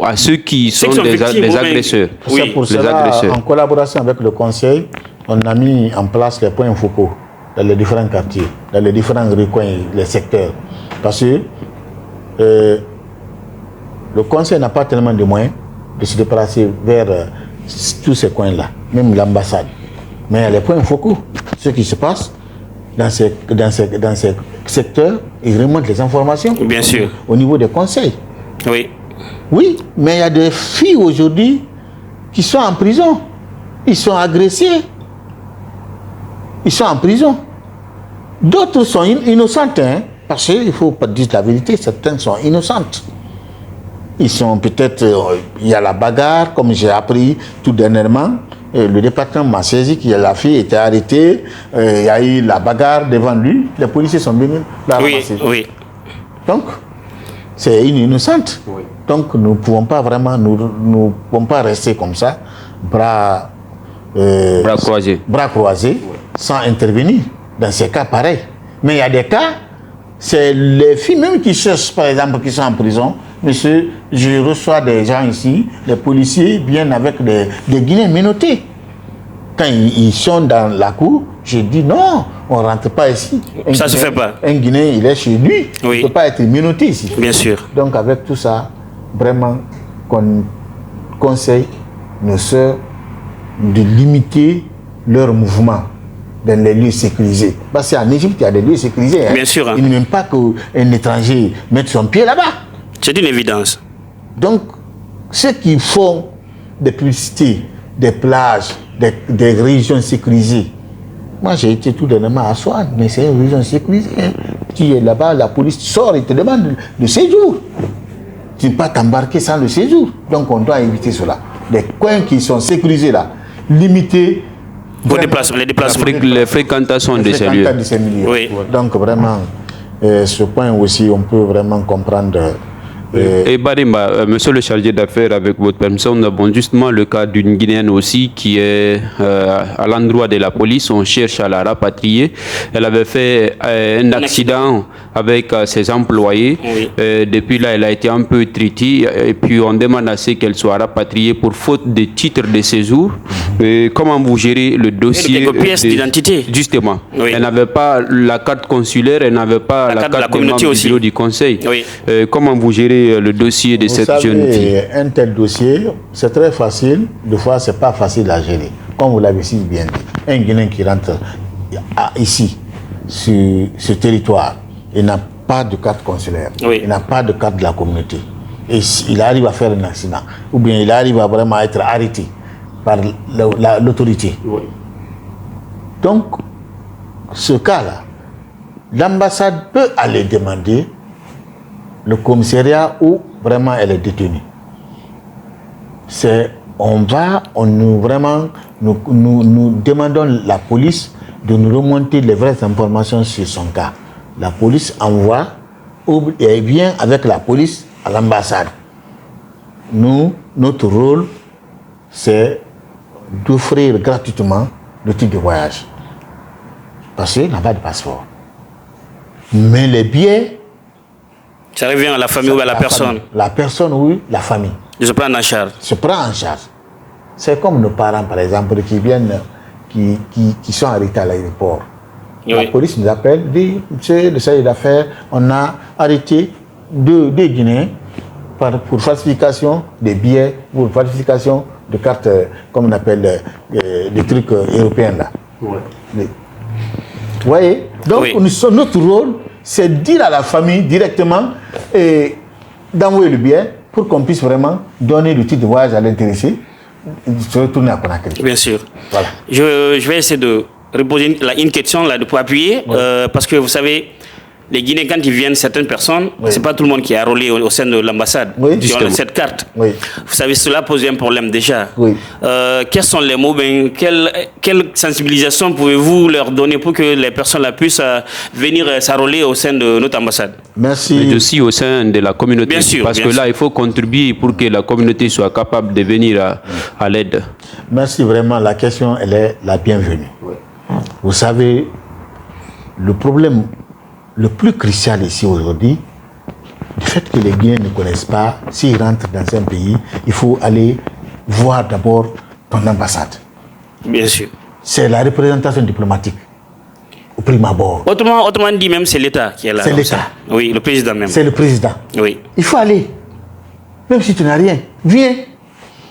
à ceux qui sont des agresseurs. C'est pour cela, en collaboration avec le conseil, on a mis en place les points focaux dans les différents quartiers, dans les différents recoins, les secteurs. Parce que le conseil n'a pas tellement de moyens de se déplacer vers tous ces coins-là, même l'ambassade. Mais il y a les points focaux. Ce qui se passe dans ces secteurs, ils remontent les informations. Bien sûr. Au niveau des conseils. Oui. Oui, mais il y a des filles aujourd'hui qui sont en prison. Ils sont agressés. Ils sont en prison. D'autres sont innocentes, hein, parce qu'il ne faut pas dire la vérité, certaines sont innocentes. Ils sont peut-être, il y a la bagarre, comme j'ai appris tout dernièrement. Le département m'a saisi que la fille était arrêtée. Il y a eu la bagarre devant lui. Les policiers sont venus la ramasser. Oui. Donc, c'est une innocente. Oui. Donc, nous ne pouvons pas vraiment, nous pouvons pas rester comme ça, bras croisés, sans intervenir dans ces cas pareils. Mais il y a des cas, c'est les filles même qui cherchent, par exemple, qui sont en prison. Monsieur, je reçois des gens ici, les policiers viennent avec des Guinéens menottés. Quand ils sont dans la cour, je dis non, on ne rentre pas ici. Ça ne se fait pas. Un Guinéen, il est chez lui, il ne peut pas être menotté ici. Bien sûr. Donc avec tout ça, vraiment, qu'on conseille nos sœurs de limiter leurs mouvements dans les lieux sécurisés. Parce qu'en Égypte, il y a des lieux sécurisés. Bien sûr. Hein. Ils n'aiment pas qu'un étranger mette son pied là-bas. C'est une évidence. Donc, ceux qui font des publicités, des plages, des régions sécurisées, moi j'ai été tout dernièrement à Soane, mais c'est une région sécurisée. Hein. Tu es là-bas, la police sort et te demande le séjour. Tu ne peux pas t'embarquer sans le séjour. Donc on doit éviter cela. Les coins qui sont sécurisés là, limiter les déplacements. Les fréquentations de ces lieux. Oui. Donc vraiment, ce point aussi, on peut vraiment comprendre. Et Bademba, monsieur le chargé d'affaires, avec votre permission, nous avons justement le cas d'une Guinéenne aussi qui est à l'endroit de la police. On cherche à la rapatrier. Elle avait fait un accident avec ses employés. Oui. Depuis là, elle a été un peu traitée. Et puis, on demande à ce qu'elle soit rapatriée pour faute de titre de séjour. Comment vous gérez le dossier? Quelques pièces d'identité. Justement. Oui. Elle n'avait pas la carte consulaire, elle n'avait pas la carte de membre du bureau du conseil. Oui. Comment vous gérez le dossier de cette jeune fille? Un tel dossier, c'est très facile. Des fois, c'est pas facile à gérer. Comme vous l'avez si bien dit, un Guinéen qui rentre ici, sur ce territoire, il n'a pas de carte consulaire, il n'a pas de carte de la communauté. Et il arrive à faire un accident, ou bien il arrive à vraiment être arrêté par l'autorité. Oui. Donc, ce cas-là, l'ambassade peut aller demander le commissariat où vraiment elle est détenue. Nous demandons la police de nous remonter les vraies informations sur son cas. La police envoie et vient avec la police à l'ambassade. Notre rôle, c'est d'offrir gratuitement le titre de voyage. Parce qu'il n'a pas de passeport. Mais les billets, ça revient à la famille ou à la personne. La personne, oui, la famille. Je prends en charge. Se prend en charge. C'est comme nos parents, par exemple, qui viennent, qui sont arrêtés à l'aéroport. Oui. La police nous appelle, dit, monsieur le chargé d'affaires, on a arrêté deux Guinéens pour falsification des billets, pour falsification de cartes, comme on appelle des trucs européens là. Oui. Vous voyez? Donc, notre rôle, c'est de dire à la famille directement et d'envoyer le billet pour qu'on puisse vraiment donner le titre de voyage à l'intéressé et se retourner à Conakry. Bien sûr. Voilà. Je vais essayer de reposer une question là, pour appuyer, parce que vous savez, les Guinéens, quand ils viennent, certaines personnes, c'est pas tout le monde qui est enrôlé au sein de l'ambassade. Qui ont cette carte. Vous savez, cela pose un problème déjà. Quels sont les mots, quelle sensibilisation pouvez-vous leur donner pour que les personnes là puissent venir s'enrôler au sein de notre ambassade? Merci. Mais aussi au sein de la communauté. Bien sûr. Parce que là, il faut contribuer pour que la communauté soit capable de venir à l'aide. Merci vraiment. La question, elle est la bienvenue. Vous savez, le problème le plus crucial ici aujourd'hui, du fait que les Guinéens ne connaissent pas, s'ils rentrent dans un pays, il faut aller voir d'abord ton ambassade. Bien sûr. C'est la représentation diplomatique, au prime abord. Autrement dit, même c'est l'État qui est là. C'est l'État. Oui, le président même. C'est le président. Oui. Il faut aller. Même si tu n'as rien, viens.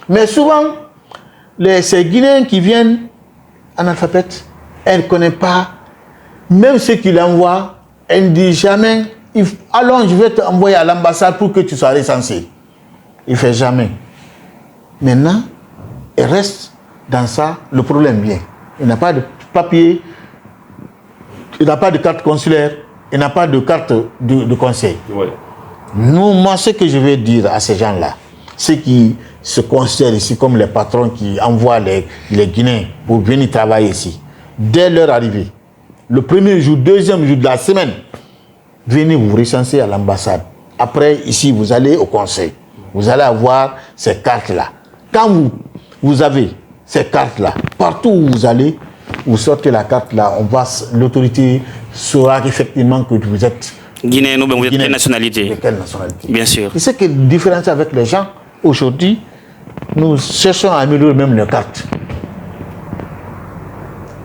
Mais souvent, ces Guinéens qui viennent analphabètes, elles ne connaissent pas, même ceux qui l'envoient, elle ne dit jamais, allons, je vais t'envoyer à l'ambassade pour que tu sois recensé. Il ne fait jamais. Maintenant, il reste dans ça, le problème vient. Il n'a pas de papier, il n'a pas de carte consulaire, il n'a pas de carte de conseil. Nous, moi, ce que je vais dire à ces gens-là, ceux qui se considèrent ici comme les patrons qui envoient les Guinéens pour venir travailler ici, dès leur arrivée, le premier jour, deuxième jour de la semaine, venez vous recenser à l'ambassade. Après, ici, vous allez au conseil. Vous allez avoir ces cartes-là. Quand vous avez ces cartes-là, partout où vous allez, vous sortez la carte-là, l'autorité saura effectivement que vous êtes Guinéen, ou bien vous êtes de quelle nationalité? De quelle nationalité? Bien sûr. Et ce qui est différent avec les gens, aujourd'hui, nous cherchons à améliorer même nos cartes.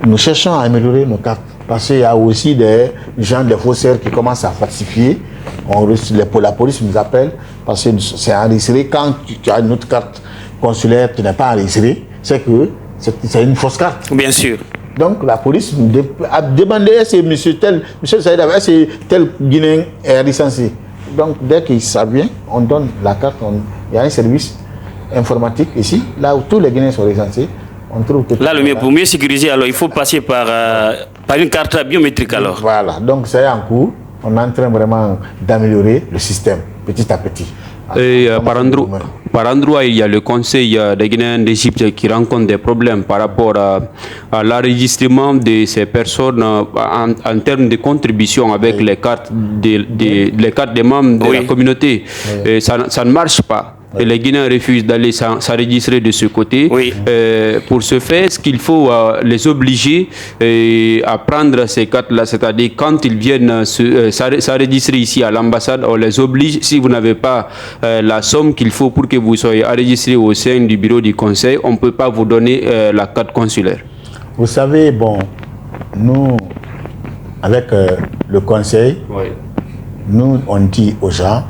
Nous cherchons à améliorer nos cartes. Parce qu'il y a aussi des gens, des faussaires qui commencent à falsifier. La police nous appelle parce que c'est enregistré. Quand tu as une autre carte consulaire, tu n'es pas enregistré, c'est que c'est une fausse carte. Bien sûr. Donc la police a demandé c'est monsieur Saïd, c'est tel Guinéen est recensé. Donc dès que ça vient, on donne la carte. Il y a un service informatique ici, là où tous les Guinéens sont recensés. On trouve que là, pour mieux sécuriser, alors il faut passer par une carte biométrique alors. Voilà, donc c'est en cours. On est en train vraiment d'améliorer le système petit à petit. Et par endroit, il y a le conseil des Guinéens d'Égypte qui rencontre des problèmes par rapport à l'enregistrement de ces personnes en termes de contribution avec les cartes les cartes des membres de la communauté. Et ça ne marche pas. Et les Guinéens refusent d'aller s'enregistrer de ce côté. Pour ce faire, ce qu'il faut les obliger à prendre ces cartes-là, c'est-à-dire quand ils viennent s'enregistrer ici à l'ambassade, on les oblige, si vous n'avez pas la somme qu'il faut pour que vous soyez enregistré au sein du bureau du conseil, on ne peut pas vous donner la carte consulaire. Vous savez, bon, nous, avec le conseil, nous, on dit aux gens,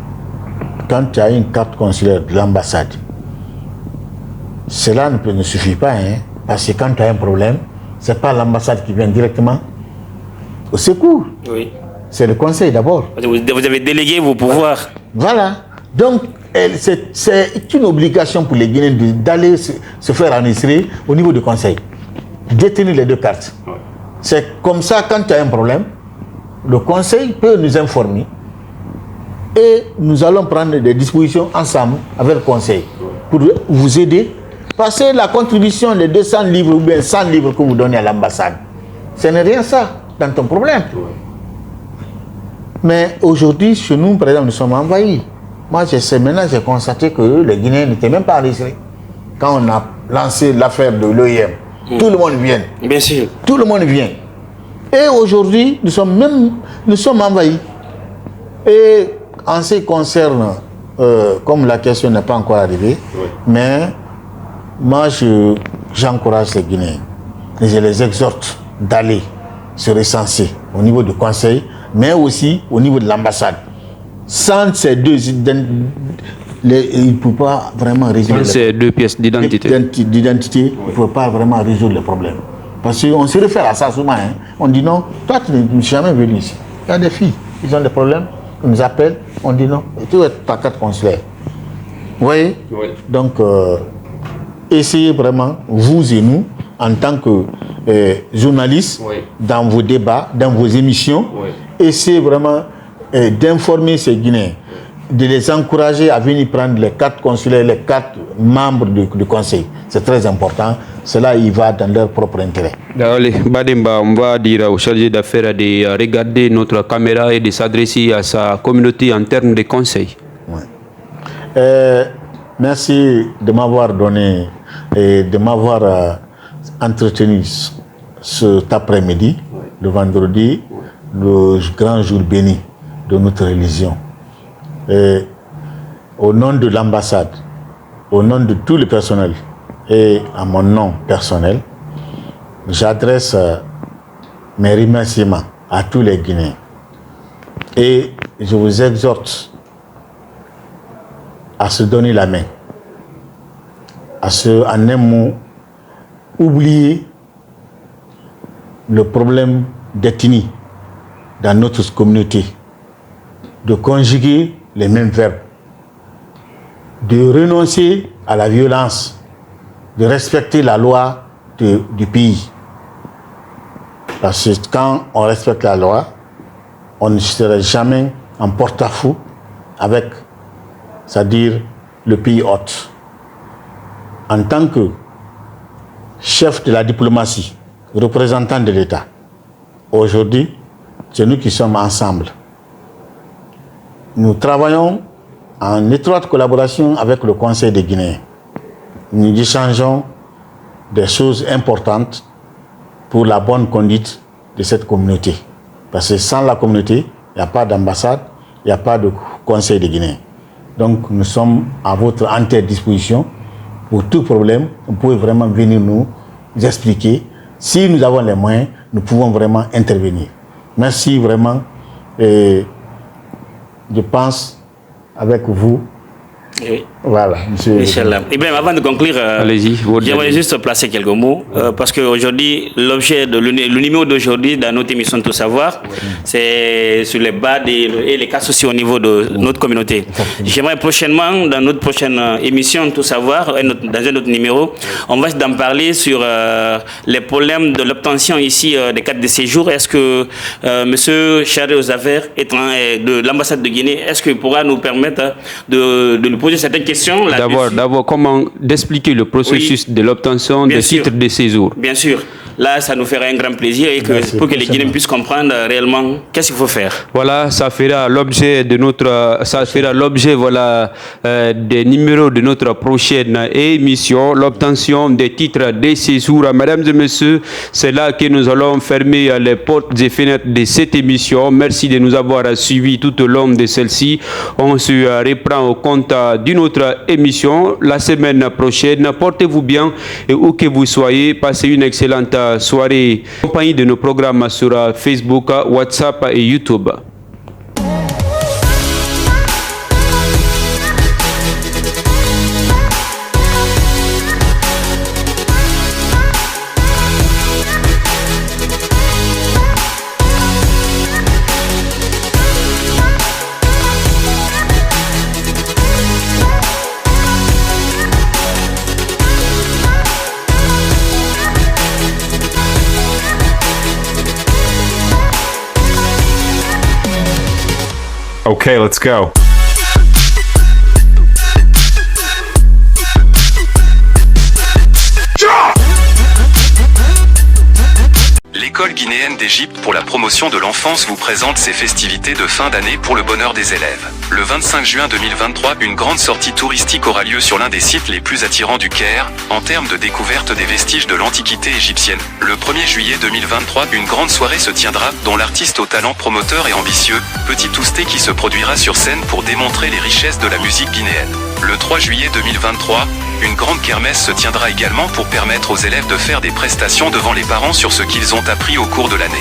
quand tu as une carte consulaire de l'ambassade, cela ne suffit pas, hein, parce que quand tu as un problème, ce n'est pas l'ambassade qui vient directement au secours. C'est le conseil d'abord. Vous avez délégué vos pouvoirs. Voilà. Donc, c'est une obligation pour les Guinéens d'aller se faire enregistrer au niveau du conseil. Détenir les deux cartes. C'est comme ça, quand tu as un problème, le conseil peut nous informer. Et nous allons prendre des dispositions ensemble avec le conseil pour vous aider. Parce que la contribution de 200 livres ou bien 100 livres que vous donnez à l'ambassade, ce n'est rien ça dans ton problème. Mais aujourd'hui, chez nous, par exemple, nous sommes envahis. Moi, maintenant, j'ai constaté que les Guinéens n'étaient même pas enregistrés. Quand on a lancé l'affaire de l'OIM, tout le monde vient. Bien sûr. Tout le monde vient. Et aujourd'hui, nous sommes envahis. Et en ce qui concerne, comme la question n'est pas encore arrivée, mais moi j'encourage les Guinéens et je les exhorte d'aller se recenser au niveau du conseil, mais aussi au niveau de l'ambassade. Sans ces deux, il ne peut pas vraiment résoudre ces deux pièces d'identité. Il ne peut pas vraiment résoudre le problème. Parce qu'on se réfère à ça souvent. Hein. On dit non, toi tu n'es jamais venu ici. Il y a des filles, ils ont des problèmes. On nous appelle, on dit non, tu es ta carte consulaire. Vous voyez? Donc, essayez vraiment, vous et nous, en tant que journaliste, dans vos débats, dans vos émissions, essayez vraiment d'informer ces Guinéens, de les encourager à venir prendre les 4 consulaires, les 4 membres du conseil. C'est très important. Cela y va dans leur propre intérêt. Allez, Bademba, on va dire au chargé d'affaires de regarder notre caméra et de s'adresser à sa communauté en termes de conseils. Merci de m'avoir donné et de m'avoir entretenu cet après-midi, le vendredi, le grand jour béni de notre religion. Et au nom de l'ambassade, au nom de tout le personnel et à mon nom personnel, j'adresse mes remerciements à tous les Guinéens. Et je vous exhorte à se donner la main, en un mot, oublier le problème d'ethnie dans notre communauté, de conjuguer les mêmes verbes, de renoncer à la violence, de respecter la loi du pays. Parce que quand on respecte la loi, on ne serait jamais en porte-à-faux avec, c'est-à-dire le pays hôte. En tant que chef de la diplomatie, représentant de l'État, aujourd'hui, c'est nous qui sommes ensemble. Nous travaillons en étroite collaboration avec le Conseil des Guinéens. Nous échangeons des choses importantes pour la bonne conduite de cette communauté. Parce que sans la communauté, il n'y a pas d'ambassade, il n'y a pas de Conseil des Guinéens. Donc nous sommes à votre entière disposition pour tout problème. Vous pouvez vraiment venir nous expliquer. Si nous avons les moyens, nous pouvons vraiment intervenir. Merci vraiment. Et je pense avec vous. Oui. Voilà, monsieur. Inch'Allah. Et bien, avant de conclure, j'aimerais juste placer quelques mots, parce qu'aujourd'hui, l'objet de le numéro d'aujourd'hui dans notre émission Tout Savoir, c'est sur les bas et les cas sociaux au niveau de notre communauté. J'aimerais prochainement, dans notre prochaine émission Tout Savoir, dans un autre numéro, on va d'en parler sur les problèmes de l'obtention ici des cartes de séjour. Est-ce que monsieur chargé aux affaires de l'ambassade de Guinée, est-ce qu'il pourra nous permettre de lui poser certaines questions? D'abord, comment d'expliquer le processus de l'obtention des titres de séjour. Bien sûr. Là, ça nous ferait un grand plaisir et pour que les Guinéens puissent comprendre réellement qu'est-ce qu'il faut faire. Voilà, ça fera l'objet de des numéros de notre prochaine émission, l'obtention des titres de séjour. Mesdames et messieurs, c'est là que nous allons fermer les portes et fenêtres de cette émission. Merci de nous avoir suivis tout au long de celle-ci. On se reprend au compte d'une autre émission la semaine prochaine. Portez-vous bien et où que vous soyez, passez une excellente soirée en compagnie de nos programmes sur Facebook, WhatsApp et YouTube. Okay, let's go. L'école guinéenne d'Égypte pour la promotion de l'enfance vous présente ses festivités de fin d'année pour le bonheur des élèves. Le 25 juin 2023, une grande sortie touristique aura lieu sur l'un des sites les plus attirants du Caire, en termes de découverte des vestiges de l'antiquité égyptienne. Le 1er juillet 2023, une grande soirée se tiendra, dont l'artiste au talent promoteur et ambitieux, Petit Tousté qui se produira sur scène pour démontrer les richesses de la musique guinéenne. Le 3 juillet 2023, une grande kermesse se tiendra également pour permettre aux élèves de faire des prestations devant les parents sur ce qu'ils ont appris au cours de l'année.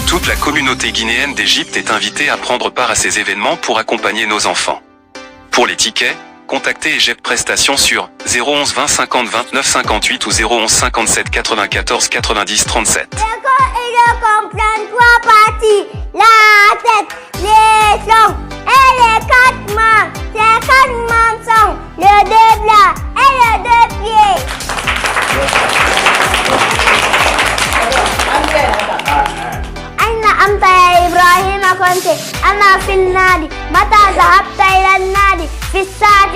Toute la communauté guinéenne d'Égypte est invitée à prendre part à ces événements pour accompagner nos enfants. Pour les tickets, contactez Égypte Prestations sur 011 20 50 29 58 ou 011 57 94 90 37. Il comprend 3 parties, la tête, les jambes et les 4 mains. Ces 4 mains sont le 2 bras et le 2 pieds. الساعة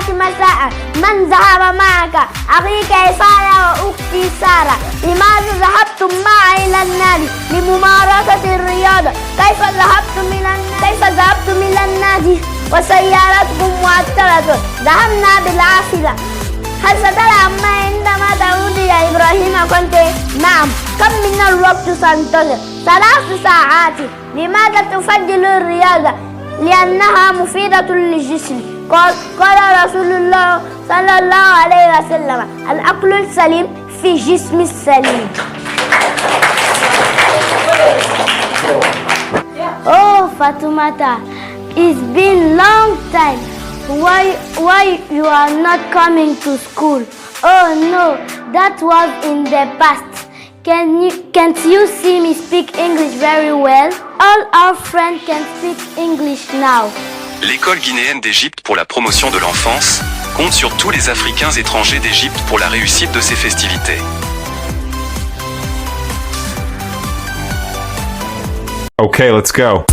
7 مساء من ذهب معك أخي كيسارة وأختي سارة لماذا ذهبتم معي إلى النادي لممارسة الرياضة كيف ذهبتم إلى النادي وسيارتكم معطلة ذهبنا بالعافية هل ستلعب معي عندما تعود يا إبراهيم كونتي؟ نعم كم من الوقت سنتظر 3 ساعات لماذا تفضل الرياضة؟ لأنها مفيدة للجسم قال رسول الله صلى الله عليه وسلم العقل السليم في جسم السليم. Oh Fatoumata, it's been long time. Why you are not coming to school? Oh no, that was in the past. Can't you see me speak English very well? All our friends can speak English now. L'école guinéenne d'Égypte pour la promotion de l'enfance compte sur tous les Africains étrangers d'Égypte pour la réussite de ces festivités. Okay, let's go.